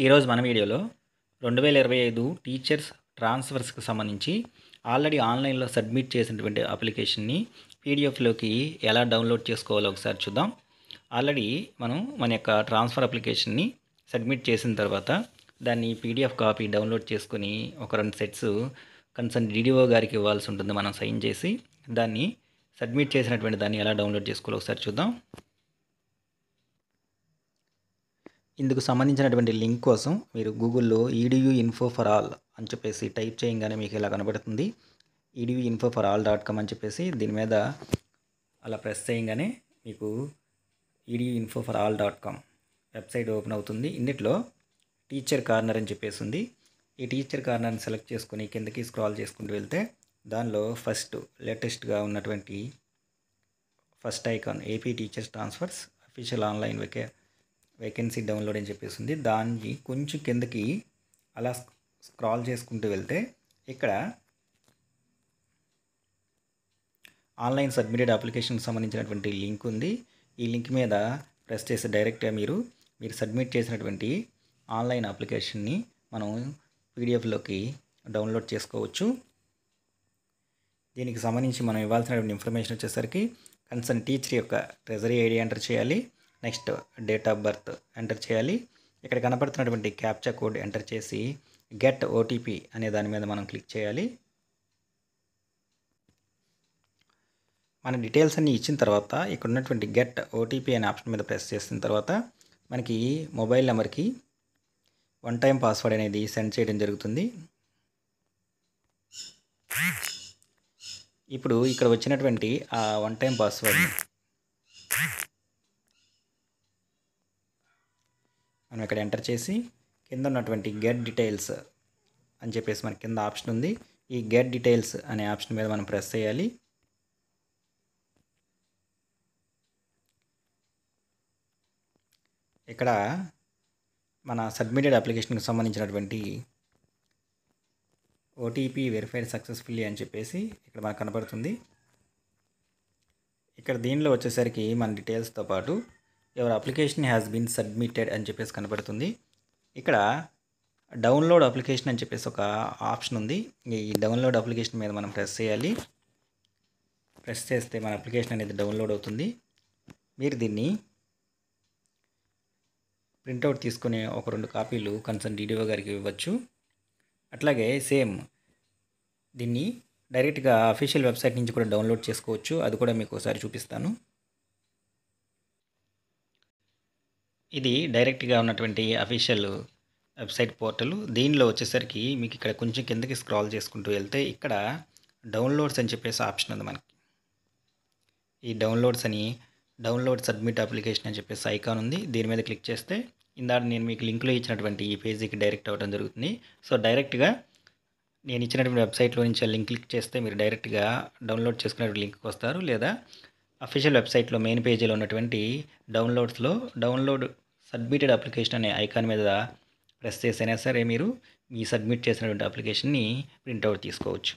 ఈరోజు మన వీడియోలో 2025 టీచర్స్ ట్రాన్స్ఫర్స్కి సంబంధించి ఆల్రెడీ ఆన్లైన్లో సబ్మిట్ చేసినటువంటి అప్లికేషన్ని పీడిఎఫ్లోకి ఎలా డౌన్లోడ్ చేసుకోవాలో ఒకసారి చూద్దాం. ఆల్రెడీ మనం మన యొక్క ట్రాన్స్ఫర్ అప్లికేషన్ని సబ్మిట్ చేసిన తర్వాత దాన్ని పీడిఎఫ్ కాపీ డౌన్లోడ్ చేసుకొని ఒక 2 సెట్స్ కన్సర్న్ డిడిఓ గారికి ఇవ్వాల్సి ఉంటుంది. మనం సైన్ చేసి దాన్ని సబ్మిట్ చేసినటువంటి దాన్ని ఎలా డౌన్లోడ్ చేసుకోవాలో ఒకసారి చూద్దాం. ఇందుకు సంబంధించినటువంటి లింక్ కోసం మీరు గూగుల్లో ఈడియూ ఇన్ఫో ఫర్ ఆల్ అని చెప్పేసి టైప్ చేయగానే మీకు ఇలా కనబడుతుంది. eduinfoforall.com అని చెప్పేసి దీని మీద అలా ప్రెస్ చేయగానే మీకు eduinfoforall.com వెబ్సైట్ ఓపెన్ అవుతుంది. ఇందులో టీచర్ కార్నర్ అని చెప్పేసి ఉంది. ఈ టీచర్ కార్నర్ని సెలెక్ట్ చేసుకొని కిందకి స్క్రాల్ చేసుకుంటూ వెళ్తే దానిలో లేటెస్ట్గా ఉన్నటువంటి first icon AP teachers transfers official online vacancy download అని చెప్పేసి ఉంది. దాన్ని కొంచెం కిందకి అలా స్క్రాల్ చేసుకుంటూ వెళ్తే ఇక్కడ ఆన్లైన్ సబ్మిటెడ్ అప్లికేషన్కి సంబంధించినటువంటి లింక్ ఉంది. ఈ లింక్ మీద ప్రెస్ చేసి డైరెక్ట్గా మీరు సబ్మిట్ చేసినటువంటి ఆన్లైన్ అప్లికేషన్ని మనం పీడిఎఫ్లోకి డౌన్లోడ్ చేసుకోవచ్చు. దీనికి సంబంధించి మనం ఇవ్వాల్సినటువంటి ఇన్ఫర్మేషన్ వచ్చేసరికి కన్సర్న్ టీచర్ యొక్క ట్రెజరీ ఐడి ఎంటర్ చేయాలి. Next date of birth enter చేయాలి. ఇక్కడ కనపడుతున్నటువంటి క్యాప్చా కోడ్ ఎంటర్ చేసి గెట్ ఓటీపీ అనే దాని మీద మనం క్లిక్ చేయాలి. మన డీటెయిల్స్ అన్నీ ఇచ్చిన తర్వాత ఇక్కడ ఉన్నటువంటి గెట్ ఓటీపీ అనే ఆప్షన్ మీద ప్రెస్ చేసిన తర్వాత మనకి మొబైల్ నెంబర్కి 1 టైం పాస్వర్డ్ అనేది సెండ్ చేయడం జరుగుతుంది. ఇప్పుడు ఇక్కడ వచ్చినటువంటి ఆ 1 టైం పాస్వర్డ్ మనం ఇక్కడ ఎంటర్ చేసి కింద ఉన్నటువంటి గెట్ డీటెయిల్స్ అని చెప్పేసి మనకి కింద ఆప్షన్ ఉంది. ఈ గెట్ డీటెయిల్స్ అనే ఆప్షన్ మీద మనం ప్రెస్ చేయాలి. ఇక్కడ మన సబ్మిటెడ్ అప్లికేషన్కి సంబంధించినటువంటి ఓటీపీ వెరిఫైడ్ సక్సెస్ఫుల్లీ అని చెప్పేసి ఇక్కడ మనకు కనపడుతుంది. ఇక్కడ దీనిలో వచ్చేసరికి మన డీటెయిల్స్తో పాటు your application has been submitted అని చెప్పేసి కనపడుతుంది. ఇక్కడ డౌన్లోడ్ అప్లికేషన్ అని చెప్పేసి ఒక ఆప్షన్ ఉంది. ఈ డౌన్లోడ్ అప్లికేషన్ మీద మనం ప్రెస్ చేయాలి. ప్రెస్ చేస్తే మన అప్లికేషన్ అనేది డౌన్లోడ్ అవుతుంది. మీరు దీన్ని ప్రింట్అవుట్ తీసుకునే ఒక 2 కాపీలు కన్సర్న్ డిడిఓ గారికి ఇవ్వచ్చు. అట్లాగే సేమ్ దీన్ని డైరెక్ట్గా అఫీషియల్ వెబ్సైట్ నుంచి కూడా డౌన్లోడ్ చేసుకోవచ్చు. అది కూడా మీకు ఒకసారి చూపిస్తాను. ఇది డైరెక్ట్గా ఉన్నటువంటి అఫీషియల్ వెబ్సైట్ పోర్టల్. దీనిలో వచ్చేసరికి మీకు ఇక్కడ కొంచెం కిందకి స్క్రాల్ చేసుకుంటూ వెళ్తే ఇక్కడ డౌన్లోడ్స్ అని చెప్పేసి ఆప్షన్ ఉంది. మనకి ఈ డౌన్లోడ్ సబ్మిట్ అప్లికేషన్ అని చెప్పేసి ఐకాన్ ఉంది. దీని మీద క్లిక్ చేస్తే ఇందాక నేను మీకు లింక్లో ఇచ్చినటువంటి ఈ పేజీకి డైరెక్ట్ అవ్వడం జరుగుతుంది. సో డైరెక్ట్గా నేను ఇచ్చినటువంటి వెబ్సైట్లో నుంచి లింక్ క్లిక్ చేస్తే మీరు డైరెక్ట్గా డౌన్లోడ్ చేసుకునే లింక్కి వస్తారు. లేదా అఫీషియల్ వెబ్సైట్లో మెయిన్ పేజీలో ఉన్నటువంటి డౌన్లోడ్స్లో డౌన్లోడ్ సబ్మిటెడ్ అప్లికేషన్ అనే ఐకాన్ మీద ప్రెస్ చేసైనా సరే మీరు ఈ సబ్మిట్ చేసినటువంటి అప్లికేషన్ని ప్రింట్అవుట్ తీసుకోవచ్చు.